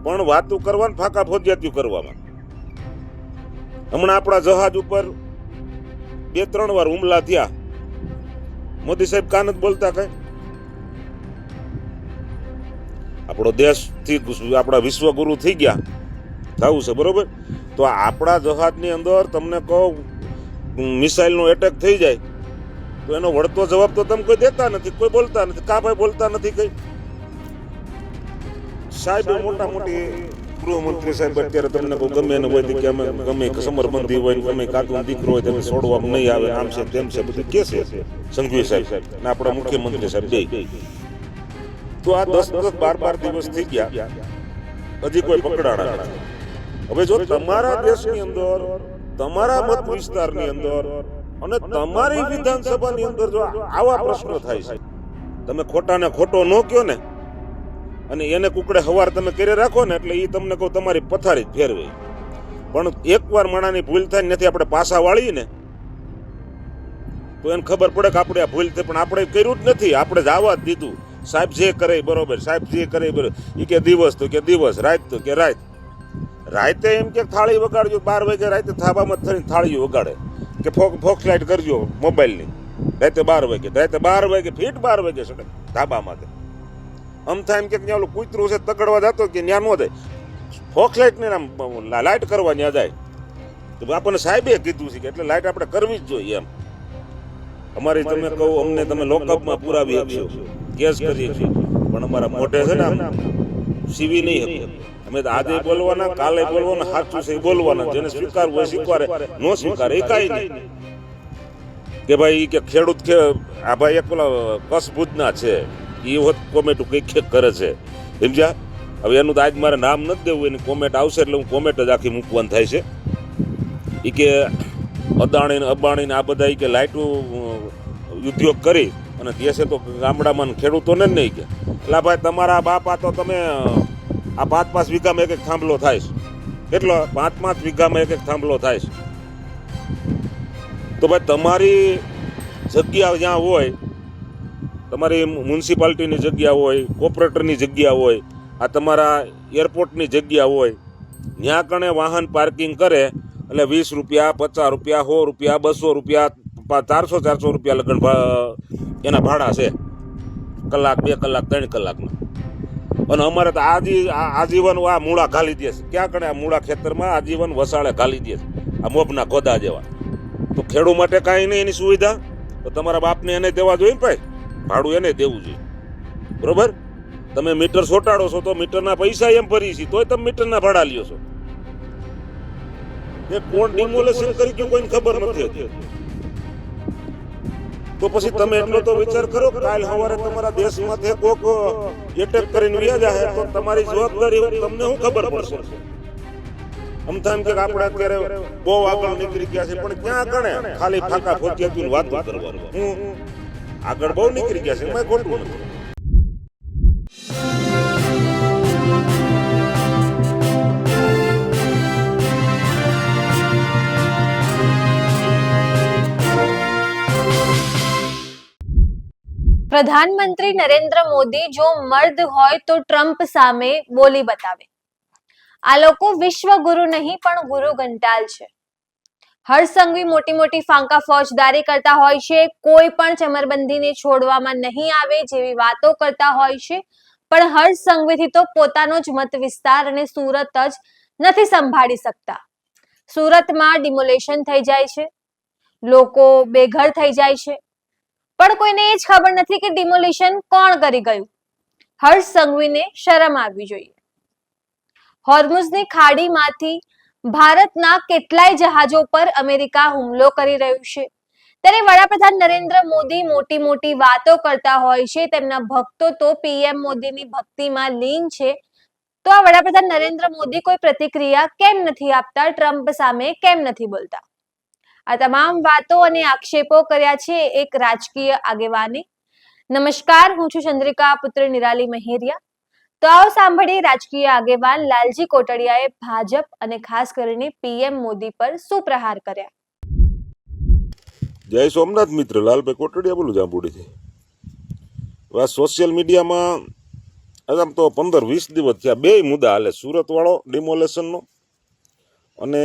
પણ વાતું કરવાનું ફાકા ફોજિયાતીઓ કરવામાં. હમણાં આપણા જહાજ ઉપર 2-3 વાર હુમલા થયા. મોદી સાહેબ કાન જ બોલતા કઈ. આપણો દેશથી આપણા વિશ્વગુરુ થઈ ગયા થવું છે, બરોબર? તો આપણા જહાજની અંદર તમને કહું મિસાઇલનો એટેક થઈ જાય તો એનો વળતો જવાબ તો તમે કોઈ દેતા નથી, કોઈ બોલતા નથી. કા ભાઈ બોલતા નથી કઈ? સાહેબ મોટા મોટી ગૃહમંત્રી સાહેબ અત્યારે તમને કોઈ ગમે એને હોય કે અમે ગમે સમરબંધી હોય ગમે કાકનો દીકરો હોય તેને છોડવામાં નહીં આવે, આમ છે તેમ છે બધું કે છે સંઘવી સાહેબ ને આપણા મુખ્યમંત્રી સાહેબ બે. તો આ 10-12 દિવસ થઈ ગયા, હજી કોઈ પકડાણા નથી. હવે જો તમારા દેશની અંદર, તમારા મત વિસ્તારની અંદર અને તમારી વિધાનસભાની અંદર જો આવા પ્રશ્નો થાય છે, તમે ખોટાને ખોટો ન કહો ને અને એને કુકડે હવાર તમે કરી રાખો ને એટલે એ તમને કહું તમારી પથારી જ ફેરવે. પણ એકવાર માણાની ભૂલ થાય નથી આપણે પાછા વાળીએ ને તો એને ખબર પડે કે આપણે આ ભૂલ થઈ, પણ આપણે કર્યું જ નથી, આપણે જ આવવા જ દીધું. સાહેબ જે કરે બરોબર, સાહેબ જે કરે બરોબર. એ કે દિવસ તો કે દિવસ, રાત તો કે રાત. રાતે એમ કે થાળી વગાડજો, 12 વાગે રાતે થાબામાં થઈને થાળીઓ વગાડે કે ફોક્સ લાઇટ કરજો મોબાઈલની રાતે 12 વાગે. રાતે 12 વાગે ફીટ 12 વાગે સડે ધાબામાં. આમ થાય એમ કે ત્યાં ઓલું કૂતરું છે તકડવા જતો કે ત્યાં ન જાય, ફોક્સ લાઇટ ને આમ લાઇટ કરવા ત્યાં જાય. તો આપણને સાહેબે કીધું છે કે એટલે લાઇટ આપણે કરવી જ જોઈએ એમ. અમારી તમે કહું અમને તમે લોકઅપમાં પુરાવી આપશો, કેસ કરી શકશો, પણ અમારા મોઢે છે ને આમ સીવી નહીં હતી. અમે તો આજે બોલવાના, કાલે બોલવાના, સાચું છે બોલવાના. જેને સ્વીકારવું હોય સ્વીકારે, ન સ્વીકારે એ કાંઈ નહીં. કે ભાઈ કે ખેડૂત આ ભાઈ એક પેલા કચ્છ ભુજના છે, એ વખત કોમેન્ટ કંઈક કરે છે, સમજ્યા? હવે એનું તો આજ મારે નામ નથી દેવું, એની કોમેન્ટ આવશે એટલે હું કોમેન્ટ જ આખી મૂકવાનું થાય છે. એ કે અદાણી ને અબાણી ને આ બધા કે લાઇટો ઉદ્યોગ કરી અને દેશે તો ગામડામાં ખેડૂતોને જ નહીં કે એટલે ભાઈ તમારા બાપા તો તમે આ 5-5 વીઘામાં એક થાંભલો થાય છે. કેટલો? 5-5 વીઘામાં એક થાંભલો થાય છે. તો ભાઈ તમારી જગ્યા જ્યાં હોય, તમારી મ્યુનિસિપાલિટીની જગ્યા હોય, કોર્પોરેટરની જગ્યા હોય, આ તમારા એરપોર્ટની જગ્યા હોય, ત્યાં કણે વાહન પાર્કિંગ કરે એટલે 20 રૂપિયા, 50 રૂપિયા, 100 રૂપિયા, 200 રૂપિયા, 400 રૂપિયા લગન એના ભાડા છે. કલાક, 2 કલાક, 3 કલાકના. અને અમારે તો આજીવન આ મૂળા ઘાલી દે છે. ક્યાં કણે આ મૂળા ખેતરમાં આજીવન વસાળે ઘાલી દે છે, આ મોભના ખોદા જેવા. તો ખેડૂત માટે કાંઈ નહીં એની સુવિધા, તો તમારા બાપને એને દેવા જોઈએ ને ભાઈ, ભાડું એને દેવું જોઈએ, બરોબર? તમે મીટર સોટાડો છો તો મીટરના પૈસા એમ ભરી છે, તોય તમે મીટરના ભાડા લ્યો છો. એ કોણ ડિમોલેશન કરી ગયું કોઈને ખબર નથી. તો પછી તમે એટલો તો વિચાર કરો કે કાલ સવારે તમારા દેશમાંથી કોક એટેક કરીને વ્યા જાય તો તમારી જવાબદારી તમને શું ખબર પડશે? આમ થાય કે આપણે અત્યારે બહુ આગળ નીકળી ગયા છે, પણ ક્યાં ગણે ખાલી ફાકા ફોજિયાતીની વાતો કરવાનું. આગળ બહુ નીકળી ગયા છે, એમાં ખોટું નથી. प्रधानमंत्री नरेंद्र मोदी जो मर्द होय तो ट्रम्प सामे बोली बतावे. आ लोको विश्व गुरु नहीं पण गुरु घंटाल छे. हर्ष संघवी मोटी मोटी फांका फौजदारी करता होय छे, कोई पण चमरबंधीने छोड़वामां नहीं आवे जेवी वातो करता होय छे, पण हर्ष संघवीथी तो पोतानो ज मत विस्तार अने सूरत ज नथी संभाળી सकता. सूरतमां डिमोलेशन थई जाय छे, लोको बेघर थई जाय छे, પણ કોઈને એ જ ખબર નથી કે ડિમોલિશન કોણ કરી ગયું. હર્ષ સંઘવીને શરમ આવવી જોઈએ. હોર્મુઝની ખાડીમાંથી ભારતના કેટલાય જહાજો પર અમેરિકા હુમલો કરી રહ્યું છે, ત્યારે વડાપ્રધાન નરેન્દ્ર મોદી મોટી મોટી વાતો કરતા હોય છે, તેમના ભક્તો તો પીએમ મોદીની ભક્તિમાં લીન છે, તો આ વડાપ્રધાન નરેન્દ્ર મોદી કોઈ પ્રતિક્રિયા કેમ નથી આપતા, ટ્રમ્પ સામે કેમ નથી બોલતા? આ તમામ વાતો અને આક્ષેપો કર્યા છે એક રાજકીય આગેવાને. નમસ્કાર, હું છું ચંદ્રિકા પુત્ર નિરાલી મહેરિયા. તો આવો સાંભળીએ રાજકીય આગેવાન લાલજી કોટડિયાએ ભાજપ અને ખાસ કરીને પીએમ મોદી પર શું પ્રહાર કર્યા. જય સોમનાથ મિત્ર, લાલભાઈ કોટડિયા બોલું જાંબુડીથી. આ સોશિયલ મીડિયામાં આમ તો 15-20 દિવસ થયા બે મુદ્દા હાલે, સુરતવાળો ડિમોલેશનનો અને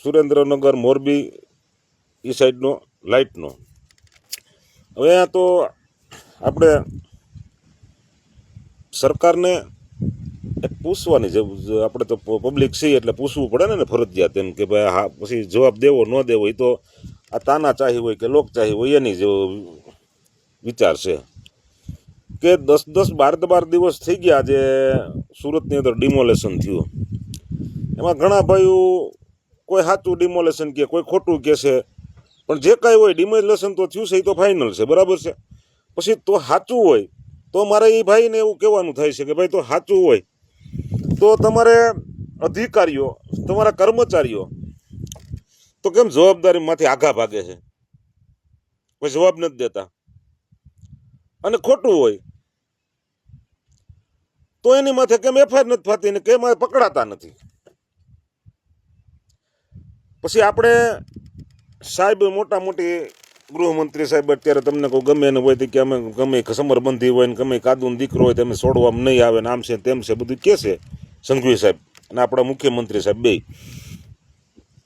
સુરેન્દ્રનગર મોરબી એ સાઈડનો લાઇટનો. હવે આ તો આપણે સરકારને એક પૂછવાની જરૂર, આપણે તો પબ્લિક છીએ એટલે પૂછવું પડે ને ફરજિયાત એમ કે ભાઈ હા, પછી જવાબ દેવો ન દેવો એ તો આ તાનાચાહી હોય કે લોકચાહી હોય એની જેવો વિચાર છે કે 10-12 દિવસ થઈ ગયા જે સુરતની અંદર ડિમોલેશન થયું. એમાં ઘણા ભાઈઓ કોઈ સાચું ડિમોલેશન કહે, કોઈ ખોટું કહે છે, પણ જે કાંઈ હોય ડિમોલેશન તો થયું છે એ તો ફાઇનલ છે, બરાબર છે. પછી તો સાચું હોય તો મારે એ ભાઈને એવું કહેવાનું થાય છે કે ભાઈ તો સાચું હોય તો તમારે અધિકારીઓ, તમારા કર્મચારીઓ તો કેમ જવાબદારીમાંથી આઘા ભાગે છે, કોઈ જવાબ નથી દેતા. અને ખોટું હોય તો એની માથે કેમ એફઆઈઆર નથી થતી ને કેમ પકડાતા નથી. પછી આપણે સાહેબ મોટા મોટી ગૃહમંત્રી સાહેબ અત્યારે તમને કહું ગમે એને હોય કે અમે ગમે સમરબંધી હોય ને ગમે કાદુનો દીકરો હોય તમે છોડવામાં નહીં આવે ને આમ છે તેમ છે બધું કહે છે સંઘવી સાહેબ અને આપણા મુખ્યમંત્રી સાહેબ બે.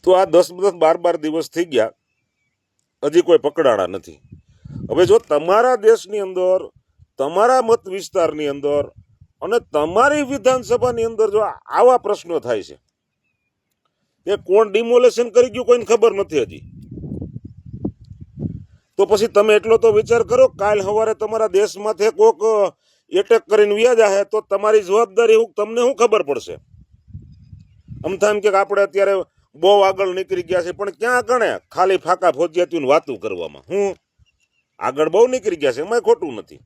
તો આ 10-12 દિવસ થઈ ગયા હજી કોઈ પકડાણા નથી. હવે જો તમારા દેશની અંદર, તમારા મત વિસ્તારની અંદર અને તમારી વિધાનસભાની અંદર જો આવા પ્રશ્નો થાય છે કે કોણ ડિમોલેશન કરી ગયું કોઈને ખબર નથી હજી, તો પછી તમે એટલો તો વિચાર કરો કાલ સવારે તમારા દેશમાંથી કોક એટેક કરીને વ્યા જાય તો તમારી જવાબદારી તમને શું ખબર પડશે. આમ થાય એમ કે આપણે અત્યારે બહુ આગળ નીકળી ગયા છે, પણ ક્યાં ગણે ખાલી ફાકા ફોજિયાતીઓની વાતું કરવામાં. હું આગળ બહુ નીકળી ગયા છે એમાં ખોટું નથી,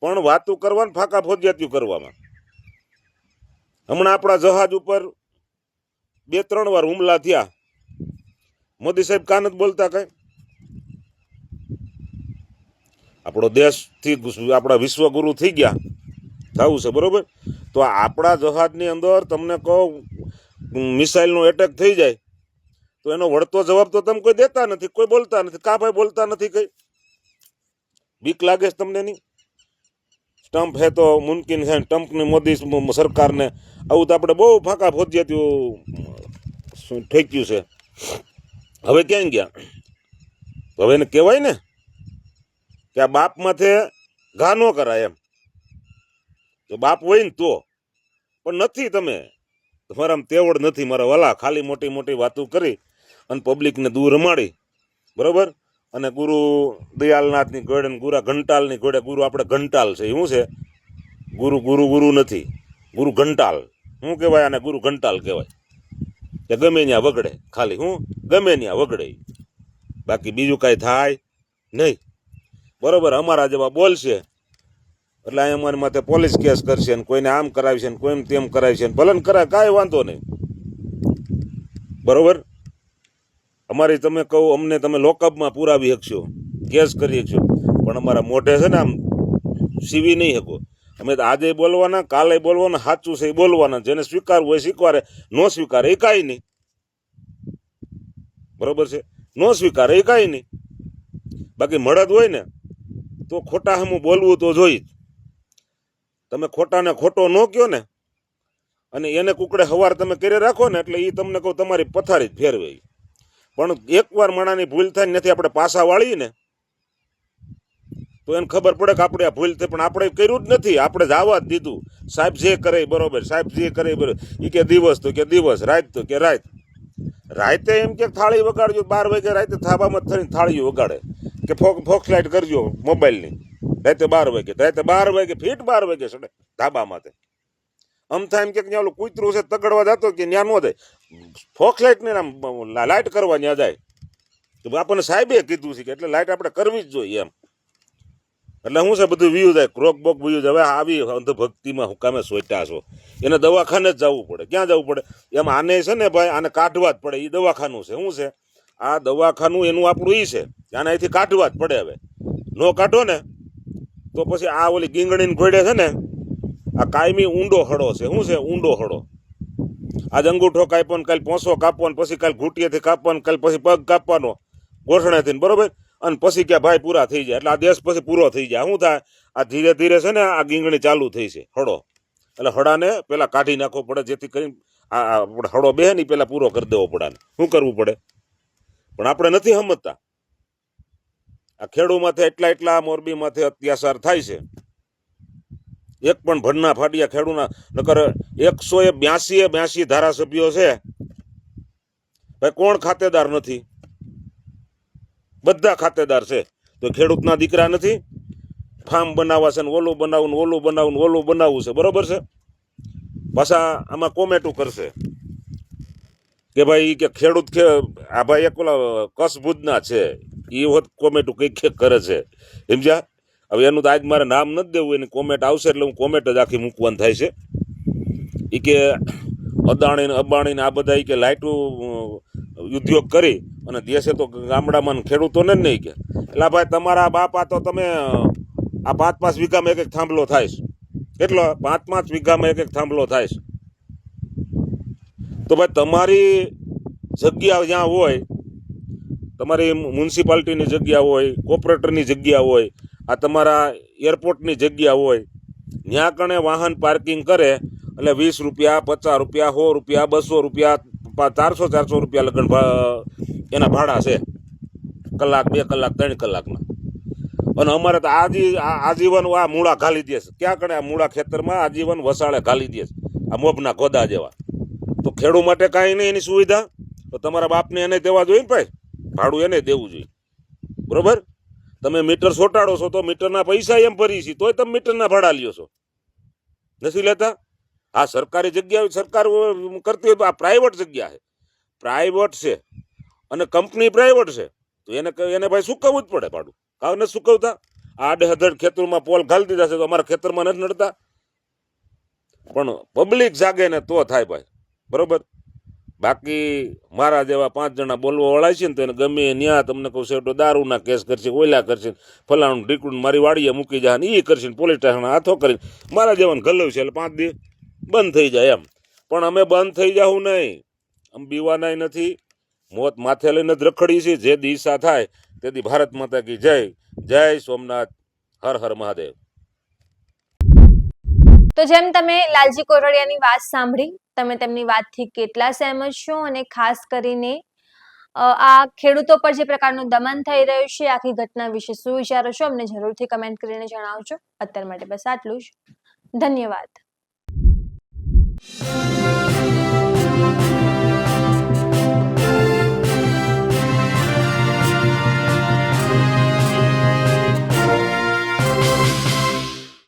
પણ વાતું કરવાનું ફાકા ફોજિયાતીઓ કરવામાં. હમણાં આપણા જહાજ ઉપર 2-3 વાર હુમલા થયા, મોદી સાહેબ કાન જ બોલતા કઈ. આપણો દેશથી આપણા વિશ્વગુરુ થઈ ગયા થવું છે, બરોબર. તો આપણા જહાજની અંદર તમને કહો મિસાઇલનો એટેક થઈ જાય તો એનો વળતો જવાબ તો તમે કોઈ દેતા નથી, કોઈ બોલતા નથી. કા ભાઈ બોલતા નથી કઈ? બીક લાગે છે તમને નહીં? સ્ટમ્પ હે તો મુમકિન છે, ટ્રમ્પની મોદી સરકારને આવું તો આપણે બહુ ફાંકા ફોજિયાતીઓ ઠેક્યું છે. હવે ક્યાં ગયા? હવે એને કહેવાય ને કે આ બાપ માથે ઘા ન કરાય એમ. તો બાપ હોય ને તો, પણ નથી. તમે તમારામાં તેવડ નથી મારા વાલા, ખાલી મોટી મોટી વાતો કરી અને પબ્લિકને દૂર રમાડી, બરોબર. અને ગુરુ દયાલનાથની ઘોડે ને ગુરા ઘંટાલની ઘોડે, ગુરુ આપણે ઘંટાલ છે, શું છે? ગુરુ નથી, ગુરુ ઘંટાલ. શું કહેવાય આને? ગુરુ ઘંટાલ કહેવાય. કે ગમે ત્યાં વગડે, ખાલી હું ગમે ત્યાં વગડે, બાકી બીજું કાંઈ થાય નહીં, બરોબર. અમારા જેવા બોલશે એટલે અહીંયા અમારી માથે પોલીસ કેસ કરશે ને કોઈને આમ કરાવશે ને કોઈને તેમ કરાવશે ને ભલે કરાય, કાંઈ વાંધો નહીં, બરોબર. અમારી તમે કહો અમને તમે લોકઅપમાં પુરાવી શકશો, કેસ કરી શકશો, પણ અમારા મોઢે છે ને આમ સીવી નહીં શકો. અમે તો આજે બોલવાના, કાલે બોલવાના, સાચું છે એ બોલવાના. જેને સ્વીકારવું હોય સ્વીકારે, ન સ્વીકારે એ કાંઈ નહીં, બરોબર છે. ન સ્વીકારે એ કાંઈ નહીં. બાકી મળદ હોય ને તો ખોટા હમું બોલવું તો જોઈ જ. તમે ખોટાને ખોટો ન કહો ને અને એને કુકડે હવાર તમે કરી રાખો ને એટલે એ તમને કહું તમારી પથારી જ ફેરવે. પણ એકવાર માણાની ભૂલ થાય નથી, આપણે પાછા વાળીએ ને તો એને ખબર પડે કે આપણે આ ભૂલ થઈ, પણ આપણે કર્યું જ નથી, આપણે જ આવવા જ દીધું. સાહેબ જે કરે બરોબર, સાહેબ જે કરે બરોબર. એ કે દિવસ તો કે દિવસ, રાત તો કે રાત. રાતે એમ કે થાળી વગાડજો, 12 વાગે રાતે થાબામાં થઈને થાળીઓ વગાડે કે ફોક્સ લાઇટ કરજો મોબાઈલની, રાતે 12 વાગે. રાતે 12 વાગે ફીટ 12 વાગે ચડે ધાબામાં. આમ થાય એમ કે ત્યાં ઓલું કૂતરું છે તગડવા જતો કે ત્યાં ન જાય, ફોક્સ લાઇટ ને આમ લાઇટ કરવા ત્યાં જાય. તો આપણને સાહેબે કીધું છે કે એટલે લાઇટ આપણે કરવી જ જોઈએ એમ. એટલે શું છે બધું વ્યૂ જાય, ક્રોક બોક વ્યૂ જાય. હવે આવી અંધભક્તિમાં હું કામે સોટ્યા છો? એને દવાખાને જ જવું પડે. ક્યાં જવું પડે? એમ આને છે ને ભાઈ, આને કાઢવા જ પડે. એ દવાખાનું છે. શું છે આ દવાખાનું? એનું આપણું એ છે આને અહીંથી કાઢવા જ પડે. હવે ન કાઢો ને તો પછી આ ઓલી ગીંગણીને ઘોડે છે ને આ કાયમી ઊંડો હળો છે. શું છે? ઊંડો હળો. આજ અંગૂઠો કાપવાનો, કાલ પોંસો કાપવાનો, પછી કાલ ઘૂંટીએથી કાપવાનો, કાલ પછી પગ કાપવાનો ગોઠણેથી, બરોબર. અને પછી કે ભાઈ પૂરા થઈ જાય એટલે આ દેશ પછી પૂરો થઈ જાય. શું થાય? આ ધીરે ધીરે છે ને આ ગીંગણી ચાલુ થઈ છે હળો, એટલે હળાને પેલા કાઢી નાખવો પડે, જેથી કરીને આ આપણે હળો બે ને પેલા પૂરો કરી દેવો પડે. શું કરવું પડે? પણ આપણે નથી સમજતા. આ ખેડૂ માથે એટલા મોરબી માથે અત્યાચાર થાય છે. એક પણ ભડના ફાટ્યા ખેડૂના નકર 182 ધારાસભ્યો છે ભાઈ, કોણ ખાતેદાર નથી? બધા ખાતેદાર છે. તો ખેડૂતના દીકરા નથી? ફાર્મ બનાવવા છે ને ઓલું બનાવવું ને ઓલું બનાવવું ને ઓલું બનાવવું છે, બરોબર છે. પાછા આમાં કોમેટું કરશે કે ભાઈ કે ખેડૂત આ ભાઈ એક ઓલા કસભુજના છે એ વખત કોમેટું કઈ કરે છે, સમજ્યા? હવે એનું તો આજ મારે નામ નથી દેવું, એની કોમેન્ટ આવશે એટલે હું કોમેન્ટ જ આખી મૂકવાનું થાય છે. એ કે અદાણી ને અંબાણી ને આ બધા કે લાઇટું ઉદ્યોગ કરી અને દેશે તો ગામડામાં ખેડૂતોને જ નહીં કે. એટલે ભાઈ તમારા બાપા તો તમે આ 5-5 વીઘામાં એક થાંભલો થાય છે. કેટલો? 5-5 વીઘામાં એક થાંભલો થાય છે. તો ભાઈ તમારી જગ્યા જ્યાં હોય, તમારી મ્યુનિસિપાલિટીની જગ્યા હોય, કોર્પોરેટરની જગ્યા હોય, આ તમારા એરપોર્ટની જગ્યા હોય, ત્યાં કણે વાહન પાર્કિંગ કરે એટલે 20 રૂપિયા, 50 રૂપિયા, 100 રૂપિયા, 200 રૂપિયા, 400 રૂપિયા લગન એના ભાડા છે. કલાક, 2 કલાક, 3 કલાકના. અને અમારે તો આજીવન આ મૂળા ઘાલી દે છે. ક્યાં કણે આ મૂળા ખેતરમાં આજીવન વસાળે ઘાલી દે છે, આ મોભના ગોદા જેવા. તો ખેડૂત માટે કાંઈ નહીં એની સુવિધા, તો તમારા બાપને એને દેવા જોઈએ ને ભાઈ, ભાડું એને દેવું જોઈએ, બરોબર? તમે મીટર સોટાડો છો તો મીટરના પૈસા એમ ભરી છે, તોય તમે મીટરના ભાડા લ્યો છો, નથી લેતા? આ સરકારી જગ્યા સરકાર કરતી હોય, આ પ્રાઇવેટ જગ્યા છે, પ્રાઇવેટ છે અને કંપની પ્રાઇવેટ છે, તો એને ભાઈ ચૂકવવું જ પડે ભાડું. કાં નથી ચૂકવતા? આડે હધડ ખેતરમાં પોલ ઘાલી દીધા છે તો અમારા ખેતરમાં નથી નડતા. પણ પબ્લિક જાગે ને તો થાય ભાઈ, બરોબર? બાકી મારા જેવા 5 જણા બોલવા વાળા છે ને તો એને ગમે ન્યા તમને કહું સેવટો દારૂના કેસ કરશે, ઓયલા કરશે, ફલાણું ઢીકડું મારી વાડીએ મૂકી જાય ને એ કરશે, પોલીસ સ્ટેશન હાથો કરીને મારા જેવાને ગલ્લું છે એટલે 5 દી બંધ થઈ જાય એમ. પણ અમે બંધ થઈ જાવું નહીં, અમે બીવાના નથી, મોત માથે લઈને જ રખડી છે. જે દિશા થાય તેથી ભારત માતા કી જય. જય સોમનાથ, હર હર મહાદેવ. તો જેમ તમે લાલજી કોરડિયાની વાત સાંભળી, તમે તેમની વાતથી કેટલા સહેમત છો અને ખાસ કરીને આ ખેડૂતો પર જે પ્રકારનું દમન થઈ રહ્યું છે આખી ઘટના વિશે શું વિચારો છો અમને જરૂરથી કમેન્ટ કરીને જણાવજો. અત્યાર માટે બસ આટલું જ. ધન્યવાદ.